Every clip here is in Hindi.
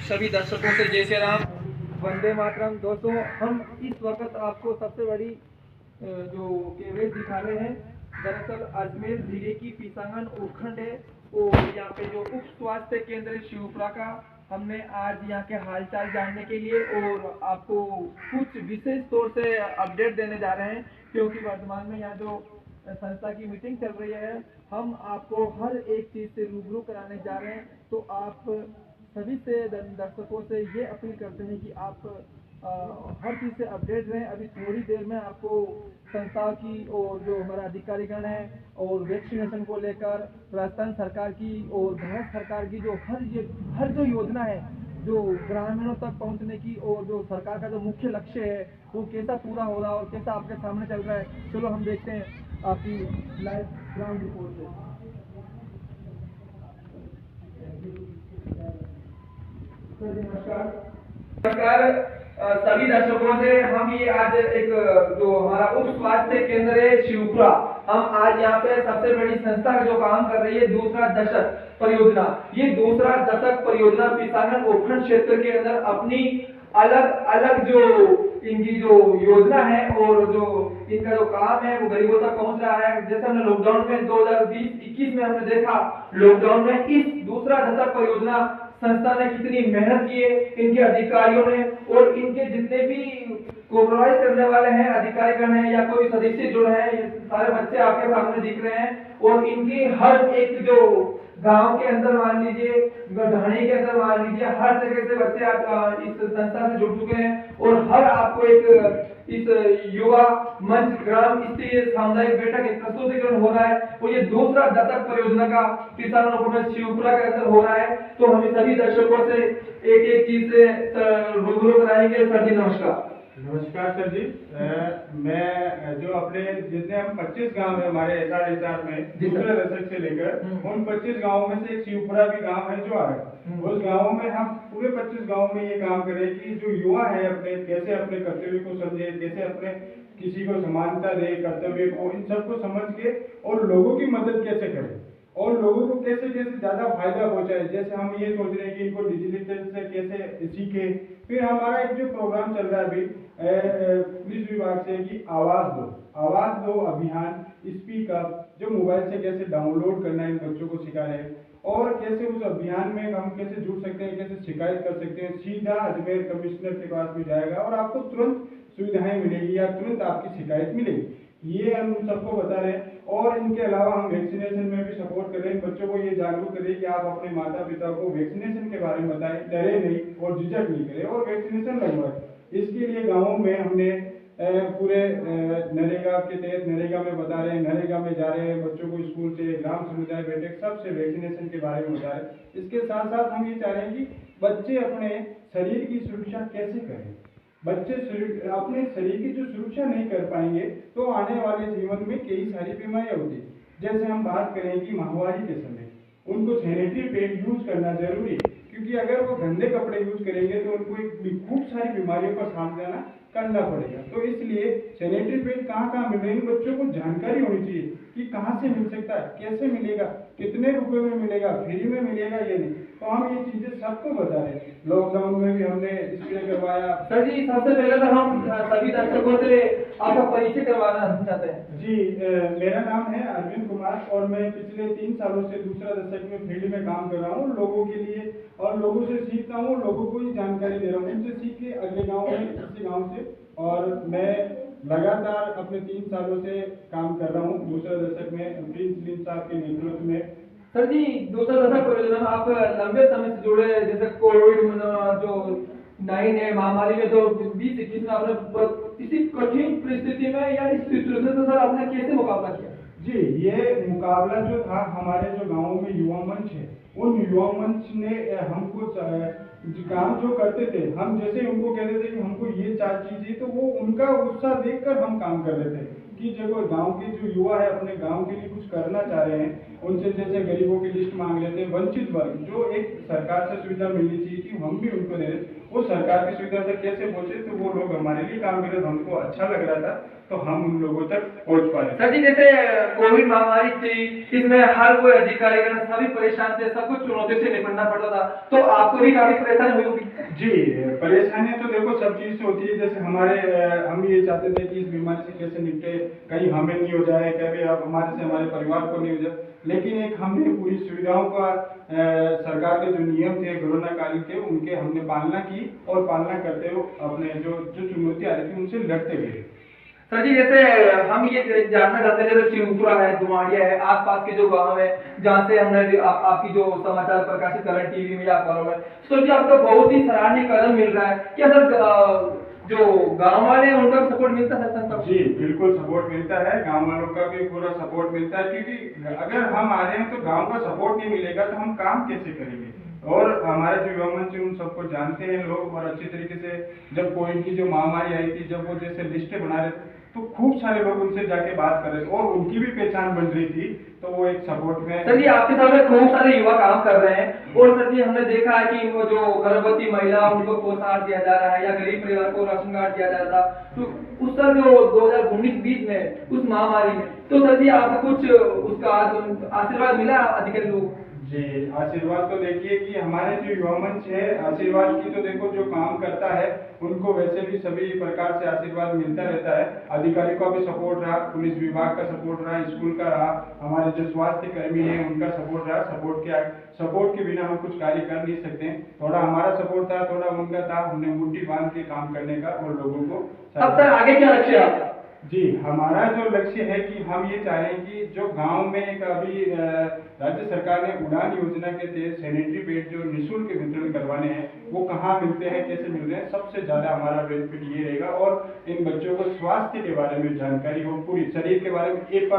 सभी दर्शकों से जय श्री राम, वंदे मातरम। दोस्तों, हम इस वक्त आपको सबसे बड़ी जो कवरेज दिखा रहे हैं। दरअसल अजमेर जिले की पीसांगन उपखंड है और यहाँ पे जो उप स्वास्थ्य केंद्र है शिवपुरा का, हमने आज यहाँ के हालचाल जानने के लिए और आपको कुछ विशेष तौर से अपडेट देने जा रहे हैं, क्योंकि वर्तमान में यहाँ जो संस्था की मीटिंग चल रही है, हम आपको हर एक चीज से रूबरू कराने जा रहे हैं। तो आप सभी से दर्शकों से ये अपील करते हैं कि आप हर चीज से अपडेट रहें। अभी थोड़ी देर में आपको संस्था की और जो हमारा अधिकारीगण है और वैक्सीनेशन को लेकर राजस्थान सरकार की और भारत सरकार की जो हर जो योजना है जो ग्रामीणों तक पहुंचने की और जो सरकार का जो मुख्य लक्ष्य है वो कैसा पूरा हो रहा है और कैसा आपके सामने चल रहा है। चलो हम देखते हैं आपकी लाइव ग्राउंड रिपोर्ट से। नमस्कार सभी दर्शकों से। हम ये आज एक जो हमारा उप स्वास्थ्य केंद्र है शिवपुरा, हम आज यहाँ पे सबसे बड़ी संस्था जो काम कर रही है दूसरा दशक परियोजना। ये दूसरा दशक परियोजना पीसांगन उपखंड क्षेत्र के अंदर अपनी अलग अलग जो इनकी जो योजना है और जो इनका जो काम है वो गरीबों तक पहुंच रहा है। जैसे हमने लॉकडाउन में 2020-21 में हमने देखा, लॉकडाउन में इस दूसरा दशक परियोजना संस्था ने कितनी मेहनत की है, इनके अधिकारियों ने और इनके जितने भी कोऑपरेट करने वाले हैं अधिकारीगण हैं या कोई सदस्य जो है, ये सारे बच्चे आपके सामने दिख रहे हैं। और इनकी हर एक जो गांव के अंदर मान लीजिए, ढाणी के अंदर मान लीजिए, हर जगह से बच्चे आज इस संस्था से जुड़ चुके हैं और हर आपको एक इस युवा मंच ग्राम स्तरीय सामुदायिक बैठक एक प्रस्तुतिकरण हो रहा है और ये दूसरा दशक परियोजना का पीसांगन उपखंड शिवपुरा के अंदर हो रहा है। तो हम सभी दर्शकों से एक एक चीज से रूबरू कराएंगे। सर जी नमस्कार। नमस्कार सर जी। मैं जो अपने जितने हम 25 गांव है हमारे SR में दूसरे दशक से लेकर उन 25 गांवों में से एक शिवपुरा भी गांव है जो आ रहा है। उस गांव में हम पूरे 25 गांव में ये काम करें कि जो युवा है अपने कैसे अपने कर्तव्य को समझे, कैसे अपने किसी को समानता दे कर्तव्य को, इन सबको समझ के और लोगों की मदद कैसे करें और लोगों को कैसे कैसे ज्यादा फायदा पहुंचाए। जैसे हम ये सोच रहे हैं कि इनको डिजिटल से कैसे सीखे। फिर हमारा एक जो प्रोग्राम चल रहा है अभी पुलिस विभाग से कि आवाज दो अभियान, स्पीक अप, जो मोबाइल से कैसे डाउनलोड करना है इन बच्चों को सिखा रहे हैं और कैसे उस अभियान में हम कैसे जुड़ सकते हैं, कैसे शिकायत कर सकते हैं। सीधा अजमेर कमिश्नर के पास भी जाएगा और आपको तुरंत सुविधाएं मिलेगी या तुरंत आपकी शिकायत मिलेगी। ये हम सबको बता रहे हैं और इनके अलावा हम वैक्सीनेशन में भी सपोर्ट कर रहे हैं। बच्चों को ये जागरूक करें कि आप अपने माता पिता को वैक्सीनेशन के बारे में बताएं, डरे नहीं और झिझक नहीं करें और वैक्सीनेशन लगवाएं। इसके लिए गाँवों में हमने पूरे नरेगा के तहत नरेगा में बता रहे हैं, नरेगा में जा रहे हैं, बच्चों को स्कूल से ग्राम समुदाय बैठक सबसे वैक्सीनेशन के बारे में बता रहे हैं। इसके साथ साथ हम ये चाह रहे हैं कि बच्चे अपने शरीर की सुरक्षा कैसे करें। बच्चे अपने शरीर की जो सुरक्षा नहीं कर पाएंगे तो आने वाले जीवन में कई सारी बीमारियां होती है। जैसे हम बात करें कि माहवारी के समय उनको सैनिटरी पैड यूज करना जरूरी है, क्योंकि अगर वो गंदे कपड़े यूज करेंगे तो उनको खूब सारी बीमारियों का सामना करना पड़ेगा। तो इसलिए सैनिटरी पैड कहाँ मिल रहे हैं, बच्चों को जानकारी होनी चाहिए कि कहाँ से मिल सकता है, कैसे मिलेगा, कितने रुपए में मिलेगा, फ्री में मिलेगा या नहीं। तो हम ये चीजें सबको बता रहे हैं। लॉकडाउन में भी हमने स्प्रे करवाया। सर जी सबसे पहले तो हम सभी दर्शकों से आपका परिचय करवाना चाहते हैं। जी मेरा नाम है अरविंद कुमार और मैं पिछले 3 सालों से दूसरा दशक में फील्ड में काम कर रहा हूँ लोगों के लिए और लोगों से सीखता हूँ, लोगों को ही जानकारी दे रहा हूँ, उनसे सीख के अगले गाँव में इसी गाँव से। और मैं लगातार अपने 3 सालों से काम कर रहा हूँ दूसरा दशक में प्रिंस साहब के नेतृत्व में। सर जी दूसरा दशक परियोजना में आप लंबे समय से जुड़े, जैसे कोविड जो 9 है महामारी में, तो 2021 में आपने किसी कठिन परिस्थिति में या इस सिचुएशन से सर आपने कैसे मुकाबला किया? जी ये मुकाबला जो था, हमारे जो गाँव में युवा मंच है उन युवा मंच ने हमको काम जो करते थे, हम जैसे उनको कहते थे कि हमको ये 4 चीजें, तो वो उनका उत्साह देखकर हम काम कर रहे थे कि जब गांव के जो युवा है अपने गांव के लिए कुछ करना चाह रहे हैं, उनसे जैसे गरीबों की लिस्ट मांग लेते हैं, वंचित वर्ग जो एक सरकार से सुविधा मिलनी चाहिए कि हम भी उनको दे रहे, वो सरकार की सुविधा तक कैसे पहुंचे, तो वो लोग हमारे लिए काम करे, तो हमको अच्छा लग रहा था, तो हम उन लोगों तक पहुंच पाए। सर जी, जैसे कोविड महामारी थी, इसमें हर कोई अधिकारीगण सभी परेशान थे, सब कुछ चुनौती से निपटना पड़ता था, तो आपको भी काफी परेशानी हुई होगी। जी, परेशानियां तो देखो सब चीज से होती है। जैसे हम ये चाहते थे कि इस बीमारी से कैसे निपटे, कहीं हमें नहीं हो जाए, कभी अब हमारे से हमारे परिवार को नहीं हो जाए, लेकिन एक हमने पूरी सुविधाओं का सरकार के जो नियम थे कोरोना कालीन के, उनके हमने पालना की, और पालना करते हुए अपने जो जो चुनौती आ रही थी उनसे लड़ते गए। सर जी, जैसे हम ये जानना चाहते हैं, जैसे शिवपुरा है, दुमाड़िया है, आसपास के जो गांव है, जहाँ से हमने आपकी जो समाचार प्रकाशित कर रहे हैं टीवी में या अखबारों में, तो जी आपको बहुत ही सराहनीय कदम मिल रहा है। क्या सर जो गांव वाले हैं उनका सपोर्ट मिलता है सर? जी बिल्कुल सपोर्ट मिलता है, गांव वालों का भी पूरा सपोर्ट मिलता है, क्योंकि अगर हम आ रहे हैं तो गांव का सपोर्ट नहीं मिलेगा तो हम काम कैसे करेंगे। और हमारे जो युवा मंच उन सबको जानते हैं लोग, और अच्छी तरीके से जब कोविड की जो महामारी आई थी, जब वो जैसे लिस्टें बना रहे थे, तो खूब सारे लोग उनसे जाके बात कर रहे थे, और उनकी भी पहचान बन रही थी, तो वो एक सपोर्ट में। सर जी, आपके सामने खूब सारे युवा काम कर रहे हैं, और सर जी हमने देखा है कि वो जो गर्भवती महिला उनको पोषण दिया जा रहा है, या गरीब परिवार को राशन कार्ड दिया जा रहा था, तो उस सर जो 2019-20 में उस महामारी में, तो सर जी आपको कुछ उसका आशीर्वाद मिला अधिकारी लोग? जी, आशीर्वाद तो देखिए कि हमारे जो युवा मंच है, आशीर्वाद की तो देखो जो काम करता है उनको वैसे भी सभी प्रकार से आशीर्वाद मिलता रहता है। अधिकारियों का भी सपोर्ट रहा, पुलिस विभाग का सपोर्ट रहा, स्कूल का रहा, हमारे जो स्वास्थ्य कर्मी है उनका सपोर्ट रहा। सपोर्ट के बिना हम कुछ कार्य कर नहीं सकते। थोड़ा हमारा सपोर्ट था, थोड़ा उनका था, हमने मुट्ठी बांध के काम करने का और लोगों को। अब सर आगे क्या लक्ष्य है? जी, हमारा जो लक्ष्य है कि हम ये चाह रहे हैं कि जो गांव में एक अभी राज्य सरकार ने उड़ान योजना के तहत सैनिटरी पैड जो निःशुल्क वितरण करवाने हैं, वो कहाँ मिलते हैं, कैसे मिलते हैं, सबसे ज्यादा हमारा बेनिफिट ये रहेगा। और इन बच्चों को स्वास्थ्य के बारे में जानकारी हो, पूरी शरीर के बारे में, एक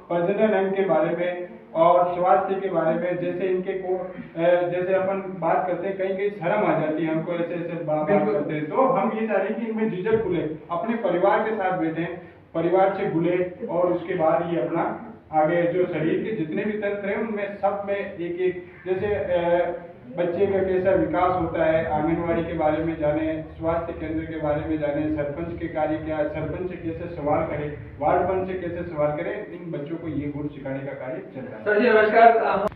प्रजनन अंग के बारे में और स्वास्थ्य के बारे में। जैसे इनके को जैसे अपन बात करते हैं, कहीं कहीं शर्म आ जाती है हमको ऐसे बात करते हैं, तो हम ये चाह रहे हैं कि इनमें झिझक खुले, अपने परिवार के साथ बैठे, परिवार से खुले, और उसके बाद ये अपना आगे जो शरीर के जितने भी तंत्र हैं उनमें सब में एक जैसे बच्चे का कैसा विकास होता है, आंगनवाड़ी के बारे में जाने, स्वास्थ्य केंद्र के बारे में जाने, सरपंच के कार्य क्या है, सरपंच से कैसे सवाल करे, वार्ड पंच से कैसे सवाल करे, इन बच्चों को ये गुण सिखाने का कार्य चल रहा है। सर जी नमस्कार,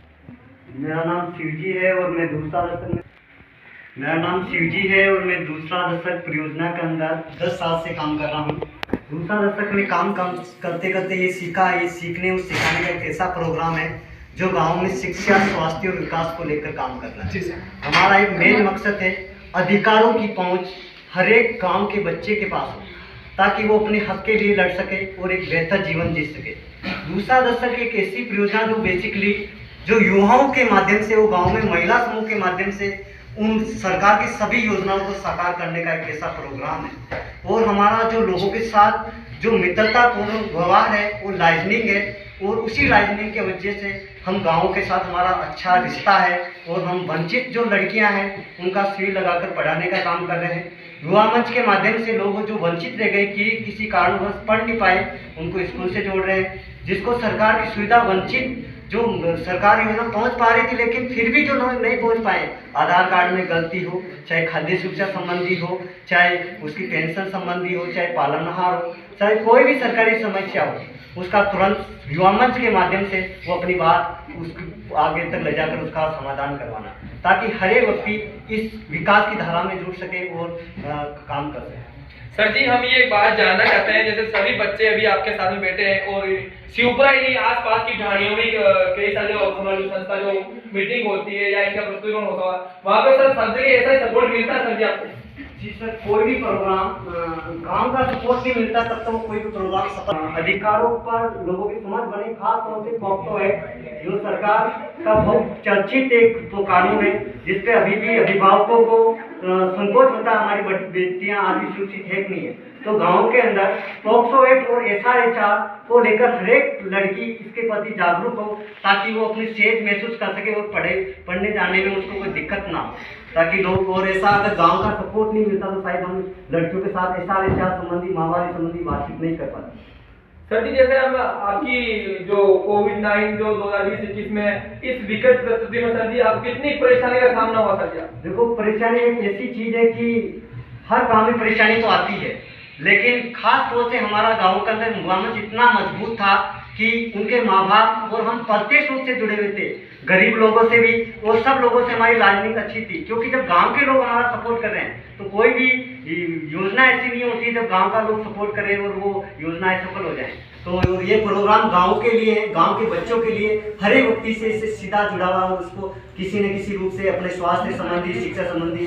मेरा नाम शिवजी है और मैं दूसरा दशक परियोजना के अंदर 10 साल से काम कर रहा हूँ। दूसरा दशक में काम करते करते ये सीखा, ये सीखने और सिखाने का एक ऐसा प्रोग्राम है जो गांव में शिक्षा, स्वास्थ्य और विकास को लेकर काम कर रहा है। हमारा एक मेन मकसद है अधिकारों की पहुंच हर एक गांव के बच्चे के पास हो, ताकि वो अपने हक के लिए लड़ सके और एक बेहतर जीवन जी सके। दूसरा दशक एक ऐसी परियोजना जो बेसिकली जो युवाओं के माध्यम से, वो गांव में महिला समूह के माध्यम से उन सरकार की सभी योजनाओं को साकार करने का एक ऐसा प्रोग्राम है। और हमारा जो लोगों के साथ जो मित्रतापूर्ण व्यवहार है वो लाइजनिंग है, और उसी लाइजनिंग के वजह से हम गाँव के साथ हमारा अच्छा रिश्ता है, और हम वंचित जो लड़कियां हैं उनका शिविर लगाकर पढ़ाने का काम कर रहे हैं। युवा मंच के माध्यम से लोग जो वंचित रह गए कि किसी कारणवश पढ़ नहीं पाए, उनको स्कूल से जोड़ रहे हैं, जिसको सरकार की सुविधा वंचित जो सरकार योजना पहुंच पा रही थी, लेकिन फिर भी जो लोग नहीं पहुंच पाए, आधार कार्ड में गलती हो, चाहे खाद्य सुरक्षा संबंधी हो, चाहे उसकी पेंशन संबंधी हो, चाहे पालनहार हो, चाहे कोई भी सरकारी समस्या हो, उसका तुरंत युवा मंच के माध्यम से वो अपनी बात उसको आगे तक ले जाकर उसका समाधान करवाना, ताकि हर एक व्यक्ति इस विकास की धारा में जुड़ सके और काम कर सके। सर जी, हम ये बात जानना चाहते हैं, जैसे सभी बच्चे अभी आपके साथ में बैठे हैं, और शिवपुरा ही आस पास की ढाणियों में कई सारे हमारी संस्था जो मीटिंग होती है या इनका प्रस्तुतिकरण होता है, वहाँ पे सर सब जगह ऐसा सपोर्ट मिलता है? सर जी आपको? जी सर, कोई भी प्रोग्राम गांव का सपोर्ट नहीं मिलता तब तो कोई भी प्रोग्राम सफल। अधिकारों पर लोगों की समझ बने, खास तौर से पॉक्सो है जो सरकार का बहुत चर्चित एक तो कानून है, जिसपे अभी भी अभिभावकों को संकोच होता है हमारी बेटियां आदि सुरक्षित है कि नहीं है। तो गांव के अंदर पॉक्सो एक्ट और SR को लेकर हर एक लड़की इसके प्रति जागरूक हो, ताकि वो अपनी सेहत महसूस कर सके और पढ़ने जाने में उसको कोई दिक्कत ना हो, ताकि लोग। और ऐसा अगर गांव का सपोर्ट नहीं मिलता तो शायद हम लड़कियों के साथ SR संबंधी, माहवारी संबंधी बातचीत नहीं कर पाते। सर जी, जैसे हम आपकी जो कोविड-19 जो 2020-21 में इस विकट परिस्थिति में सर जी आप कितनी परेशानी का सामना हुआ सर जी? देखो, परेशानी एक ऐसी चीज है कि हर गांव में परेशानी तो आती है, लेकिन खास तौर से हमारा गांव के अंदर मुआवजा इतना मजबूत था कि उनके माँ बाप और हम प्रत्यक्ष रूप से जुड़े हुए थे, गरीब लोगों से भी और सब लोगों से हमारी राजनीति अच्छी थी। क्योंकि जब गांव के लोग हमारा सपोर्ट कर रहे हैं तो कोई भी योजना ऐसी नहीं होती जब गांव का लोग सपोर्ट करें और वो योजनाएं सफल हो जाए। तो ये प्रोग्राम गांव के लिए है, गांव के बच्चों के लिए, हर एक व्यक्ति से इससे सीधा जुड़ा हुआ और उसको किसी न किसी रूप से अपने स्वास्थ्य संबंधी, शिक्षा संबंधी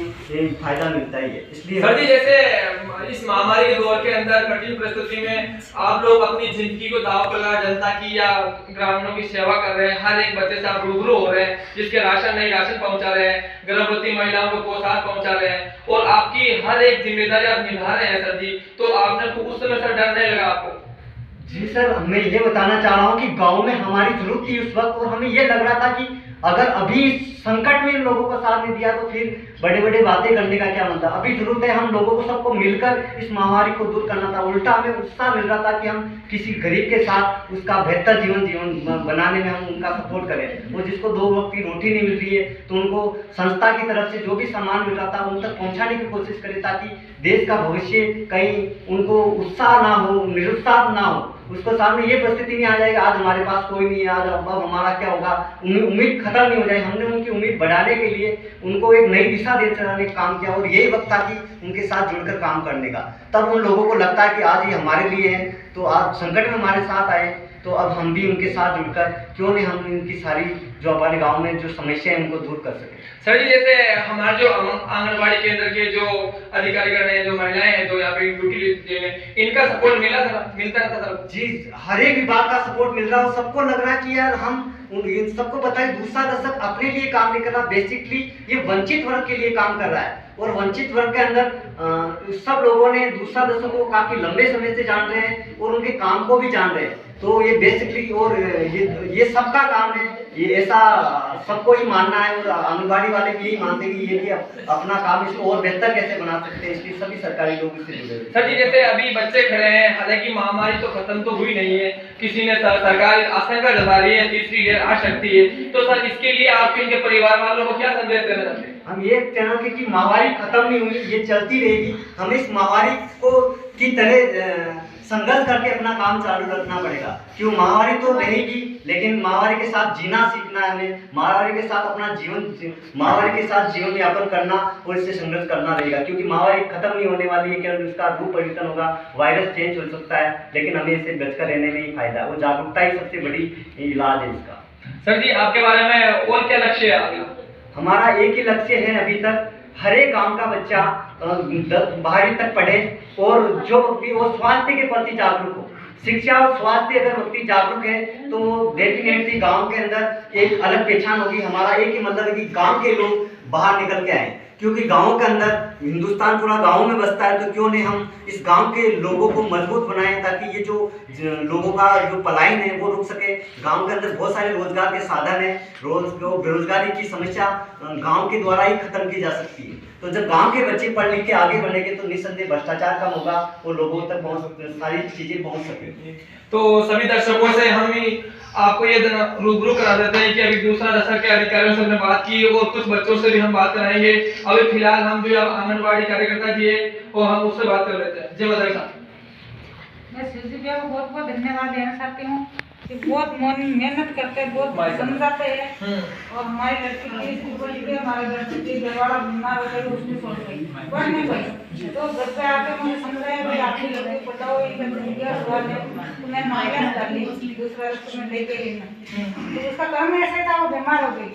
फायदा मिलता ही है। इसलिए सर जी, जैसे इस महामारी के दौर के अंदर कठिन परिस्थिति में आप लोग अपनी जिंदगी को दांव पर लगा जनता की या ग्रामीणों की सेवा कर रहे हैं, हर एक बच्चे से आप रूबरू हो रहे हैं, जिसके राशन नहीं राशन पहुंचा रहे हैं, गर्भवती महिलाओं को पोशाक पहुंचा रहे हैं और आपकी हर एक जिम्मेदारी आप निभा रहे हैं सर जी। तो आपने उस समय सर डर नहीं लगा आपको? जी सर, मैं ये बताना चाह रहा हूँ कि गांव में हमारी जरूरत थी उस वक्त और हमें ये लग रहा था कि अगर अभी संकट में इन लोगों को साथ नहीं दिया तो फिर बड़े बड़े बातें करने का क्या मतलब। अभी जरूरत है हम लोगों को सबको मिलकर इस महामारी को दूर करना था। उल्टा हमें उत्साह मिल रहा था कि हम किसी गरीब के साथ उसका बेहतर जीवन बनाने में हम उनका सपोर्ट करें। वो जिसको 2 वक्त की रोटी नहीं मिल रही है तो उनको संस्था की तरफ से जो भी सामान मिल रहा था उन तक पहुँचाने की कोशिश करें ताकि देश का भविष्य कहीं उनको उत्साह ना हो, निरुत्साह ना हो, उसको सामने ये परिस्थिति नहीं आ जाएगा आज हमारे पास कोई नहीं है, आज अब हमारा क्या होगा, उम्मीद खत्म नहीं हो जाए। हमने उनकी उम्मीद बढ़ाने के लिए उनको एक नई दिशा देने का काम किया और यही वक्त था कि उनके साथ जुड़कर काम करने का। तब उन लोगों को लगता है कि आज ये हमारे लिए है तो आज संकट में हमारे साथ आए तो अब हम भी उनके साथ जुड़कर क्यों नहीं हम इनकी सारी जो हमारे गाँव में जो समस्या है उनको दूर कर सकें। सर जी, जैसे हमारे जो आंगनबाड़ी केंद्र के जो अधिकारीगण हैं, जो महिलाएं हैं, जो यहाँ पे ड्यूटी दे रहे हैं, इनका सपोर्ट मिलता था सर जी? हर एक विभाग का सपोर्ट मिल रहा है और सबको लग रहा है कि यार हम सबको पता है दूसरा दशक अपने लिए काम नहीं कर रहा, बेसिकली ये वंचित वर्ग के लिए काम कर रहा है और वंचित वर्ग के अंदर सब लोगों ने दूसरा दशक को काफी लंबे समय से जान रहे हैं और उनके काम को भी जान रहे हैं। तो ये बेसिकली और ये सबका काम है, ये ऐसा सबको ही मानना है और आंगनबाड़ी वाले भी यही मानते हैं कि ये कि अपना काम इसको और बेहतर कैसे बना सकते हैं, इसलिए सभी सरकारी लोग इससे जुड़े हुए। सर जी, जैसे अभी बच्चे खड़े हैं, हालांकि महामारी तो खत्म तो हुई नहीं है, किसी ने सरकार आशंका जता रही है तीसरी लहर आ सकती है, तो सर इसके लिए आप इनके परिवार वालों को क्या संदेश देना चाहते हैं? हम ये कहना चाहते कि महामारी खत्म नहीं हुई, ये चलती रहेगी। हमें इस महामारी को की तरह संघर्ष करके अपना काम चालू रखना पड़ेगा। क्यों, महामारी तो रहेगी लेकिन महामारी के साथ जीना सीखना है हमें, महामारी के साथ अपना महामारी के साथ जीवन यापन करना और इससे संघर्ष करना रहेगा। क्योंकि महामारी खत्म नहीं होने वाली है, केवल उसका रूप परिवर्तन होगा, वायरस चेंज हो सकता है, लेकिन हमें इससे बचकर रहने में ही फायदा है। वो जागरूकता ही सबसे बड़ी इलाज है इसका। सर जी, आपके बारे में और क्या लक्ष्य है आपका? हमारा एक ही लक्ष्य है अभी तक, हर एक गांव का बच्चा 12वीं तक पढ़े और जो भी वो स्वास्थ्य के प्रति जागरूक हो। शिक्षा और स्वास्थ्य अगर व्यक्ति जागरूक है तो डेफिनेटली गांव के अंदर एक अलग पहचान होगी। हमारा एक ही मतलब है कि गांव के लोग बाहर निकल के आए, क्योंकि गांव के अंदर हिंदुस्तान पूरा गांव में बसता है, तो क्यों नहीं हम इस गांव के लोगों को मजबूत बनाएं ताकि ये जो लोगों का जो पलायन है वो रुक सके। गांव के अंदर बहुत सारे रोजगार के साधन है, बेरोजगारी की समस्या गांव के द्वारा ही खत्म की जा सकती है। तो जब गांव के बच्चे पढ़ लिख के आगे बढ़ेंगे तो निस्संदेह भ्रष्टाचार कम होगा और लोगों तक सारी चीजें पहुंच सकेंगी। तो सभी दर्शकों से हम ही आपको ये रूबरू करा देते हैं कि अभी दूसरा दशक के अधिकारियों से हमने बात की और कुछ बच्चों से भी हम बात कराएंगे। अभी फिलहाल हम जो आंगनबाड़ी कार्यकर्ता जी है वो हम उससे बात कर लेते हैं। जय बधाई साहब। मैं सुजी भैया को बहुत बहुत धन्यवाद देना चाहती हूँ कि बहुत मेहनत करते हैं, बहुत समझाते हैं और हमारी लड़की की हमारे घरवाला बीमार हो गई, उसने छोड़ गई पढ़ नहीं पाई, तो घर पे आके मुझे समझाया भाई आपकी लड़की पढ़ाओ, तुम्हें माइनस डाल ली दूसरा रस्ते में लेके लेना। तो उसका काम ऐसे था, वो बीमार हो गई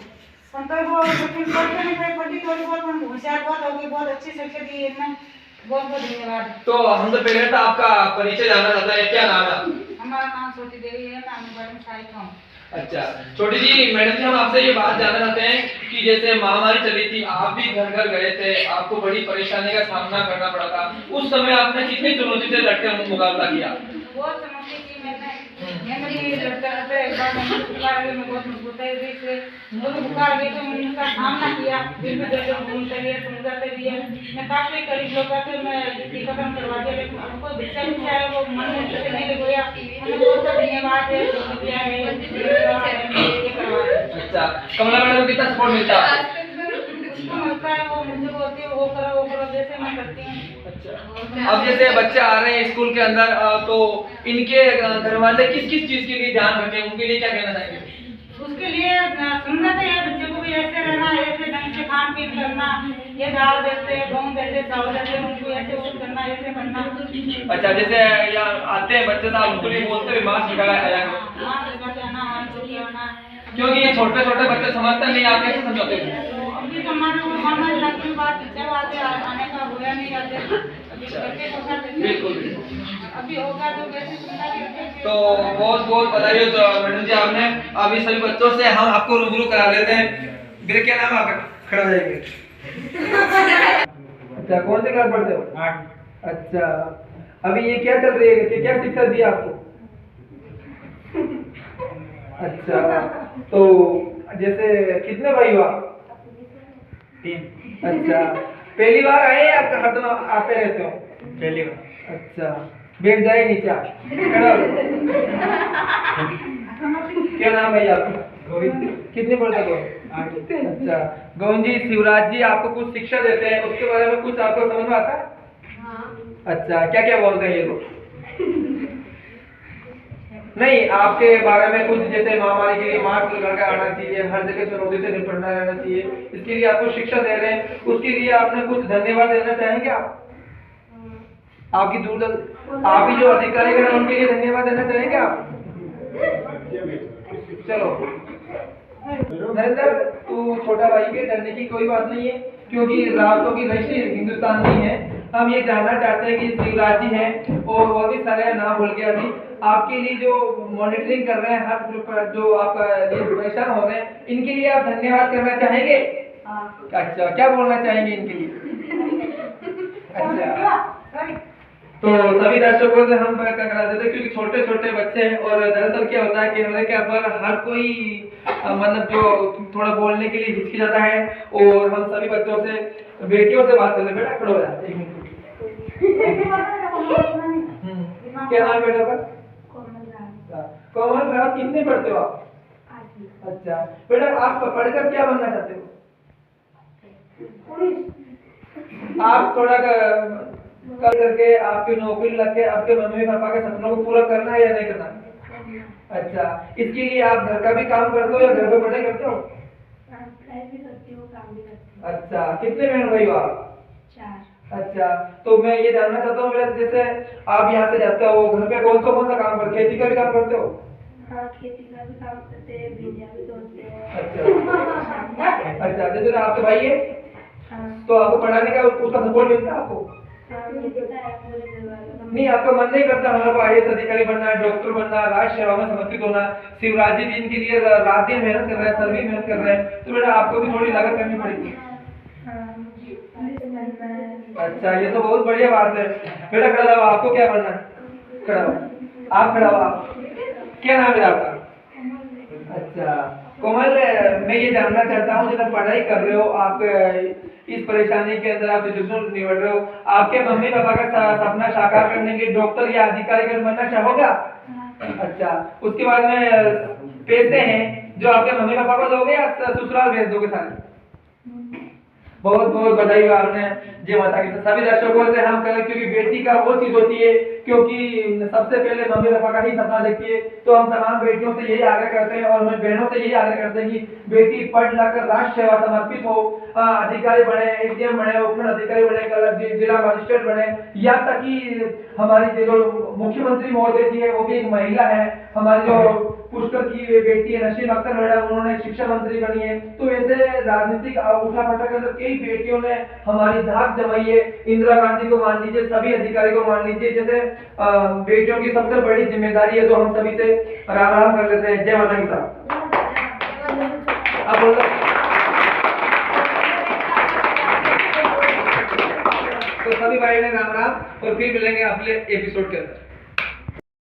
तो वो पढ़ते नहीं पाई, पढ़ी थोड़ी बहुत होशियार बहुत हो गई, बहुत अच्छी शिक्षा दी है। बहुत बहुत धन्यवाद। तो हम तो पहले तो आपका परिचय जानना चाहते हैं, क्या नाम है? हमारा नाम छोटी देवी है, आंगनबाड़ी में सहायक हूँ। अच्छा छोटी जी, मैडम जी हम आपसे ये बात जानना चाहते हैं कि जैसे महामारी चली थी, आप भी घर घर गए थे, आपको बड़ी परेशानी का सामना करना पड़ा था, उस समय आपने कितनी चुनौती से लड़कर मुकाबला किया? बहुत चुनौती की मैंने, मैंने भी लड़ते लड़ते एक बार मैंने बुखार में बहुत मजबूत है इससे मुझे बुखार गई तो मैंने उनका सामना किया फिर भी जैसे घूमते रहिए समझाते रहिए मैं काफी करीब लोग थे मैं ड्यूटी खत्म करवा दिया लेकिन हमको बच्चा भी है वो मन में से नहीं गया हमें बहुत बहुत धन्यवाद है दिया है ये करवाया। अच्छा, कमला मैडम को कितना सपोर्ट मिलता है? उसको मिलता है वो मुझे बोलती है वो करो जैसे मैं करती हूँ। अच्छा, अब जैसे बच्चे आ रहे हैं स्कूल के अंदर तो इनके घर वाले किस किस चीज के लिए ध्यान रखें, उनके लिए क्या कहना चाहेंगे? उसके लिए समझाते हैं बच्चे को भी ऐसे रहना ऐसे ढंग से खान पीन करना ये दाल देते गेहूं देते चावल देते उनको ऐसे वो करना ऐसे करना। अच्छा, जैसे यहाँ आते हैं बच्चे साहब उनको भी बोलते हैं मास्क लगा आया करो। मास्क लगा के आना हाथ धो के आना क्योंकि ये छोटे छोटे बच्चे समझते नहीं, आप कैसे समझाते हैं? अभी तो हमारे वो मामा लगने बात जब आते आने का होया नहीं आते बच्चे को साथ बिल्कुल। अभी होगा तो कैसे समझा के तो बहुत बहुत बधाई हो तो मैडम जी, आपने अभी सभी बच्चों से हम आपको रूबरू करा लेते हैं। मेरे क्या नाम है आपका? खड़ा हो जाइए। अच्छा, कौन से क्लास पढ़ते हो? 8। अच्छा, अभी ये क्या चल रही है, क्या शिक्षा दी आपको? अच्छा, तो जैसे कितने भाई हो आप? 3। अच्छा, पहली बार आए हैं आप हर दिन आते रहते हो? पहली बार। अच्छा, बैठ जाइए नीचे, खड़ा हो। क्या नाम है आपका? गोविंद। कितने पढ़ते हो? 8। अच्छा, गोविंद जी, शिवराज जी आपको कुछ शिक्षा देते हैं, उसके बारे में कुछ आपको समझ में आता है? अच्छा, क्या क्या बोलते हैं ये लोग? नहीं, आपके बारे में कुछ जैसे महामारी के लिए मास्क लगा कर आना चाहिए, हर जगह चुनौती से निपटना रहना चाहिए, इसके लिए आपको शिक्षा दे रहे हैं, उसके लिए आपने कुछ धन्यवाद देना चाहेंगे आप? आपकी आपकी जो अधिकारी हैं उनके लिए धन्यवाद देना चाहेंगे आप? चलो नरेंद्र, तू छोटा भाई के डरने की कोई बात नहीं है, क्योंकि रास्तों की रशी हिंदुस्तान नहीं है। हम ये जानना चाहते हैं कि शिवराज जी हैं और भी सारे नाम भूल गया अभी, आपके लिए जो मॉनिटरिंग कर रहे हैं हर ग्रुप जो आपका ये परेशान हो रहे हैं, इनके लिए आप धन्यवाद करना चाहेंगे? अच्छा, क्या बोलना चाहेंगे इनके लिए? अच्छा, तो सभी दर्शकों से हम करा देते हैं क्योंकि छोटे छोटे बच्चे हैं और दरअसल क्या होता है कैमरे के ऊपर हर कोई मतलब जो थोड़ा बोलने के लिए हिचकिचाता है और हम सभी बच्चों से बेटियों से बात करते हैं। बेटा खड़ो हो जा, एक मिनट। क्या नाम है बेटा का? कोमल राव। कितने पढ़ते हो आप? अच्छा बेटा, आप पढ़कर क्या बनना चाहते हो? आप थोड़ा कर करके आपकी नौकरी लग के आपके मम्मी पापा के सपनों को पूरा करना है या नहीं करना? अच्छा, इसके लिए आप घर का भी काम करते हो या घर पे पढ़ाई करते हो? अच्छा, कितने बहन भाई हो आप? 4। अच्छा, तो मैं ये जानना चाहता हूँ बेटा, जैसे आप यहाँ से जाते हो घर पे कौन सा काम करते हो? खेती का भी काम करते हो? हाँ, खेती का भी काम करते हैं, भिंडियाँ भी तोड़ते हैं। अच्छा, जैसे आपके भाई है तो आपको पढ़ाने का उसका सपोर्ट मिलता है आपको? नहीं, आपका मन नहीं करता हमारे को IAS अधिकारी बनना है, डॉक्टर बनना, राष्ट्र सेवा में समर्पित होना? शिवराज जी इनके लिए रात दिन मेहनत कर रहे हैं, सर भी मेहनत कर रहे हैं, तो बेटा आपको भी थोड़ी लागत करनी पड़ेगी। अच्छा, ये तो बहुत बढ़िया बात है। बेटा खड़ा हो, आपको क्या बनना है? खड़ा हो, आप खड़ा हो। क्या नाम है आपका? अच्छा कोमल, मैं ये जानना चाहता हूँ जब पढ़ाई कर रहे हो आप, इस परेशानी के अंदर आप सिचुएशन निभट रहे हो, आपके मम्मी पापा का सपना साकार करने के डॉक्टर या अधिकारी बनना चाहोगे? अच्छा, उसके बाद में पैसे हैं जो आपके मम्मी पापा को दोगे या ससुराल भेज दोगे सारे? बहुत बहुत बधाई हो आपने। जय माता की। सभी दर्शकों से हम कहें क्योंकि बेटी का वो चीज होती है क्योंकि सबसे पहले मम्मी पापा का ही सपना देखती है, तो हम तमाम बेटियों से यही आग्रह करते हैं और मैं बहनों से यही आग्रह करते हैं कि बेटी पढ़ लिखकर राष्ट्र सेवा समर्पित हो, अधिकारी बने, एडीएम बने, उपखंड अधिकारी बने, जिला मजिस्ट्रेट बने, यहाँ तक कि हमारी जो मुख्यमंत्री महोदय जी है वो भी एक महिला है, हमारी जो पुष्कर की बेटी है नसीम अख्तर मैडम, उन्होंने शिक्षा मंत्री बनी है। तो ऐसे राजनीतिक उठापटक के अंदर कई बेटियों ने हमारी धाक जमाई है। इंदिरा गांधी को मान लीजिए, सभी अधिकारी को मान लीजिए, जैसे बेटियों की सबसे बड़ी जिम्मेदारी है जो हम सभी से राम कर लेते हैं। जय माता की साहब। अब बोलो। तो सभी भाई ने राम राम और फिर मिलेंगे अगले एपिसोड के अंदर।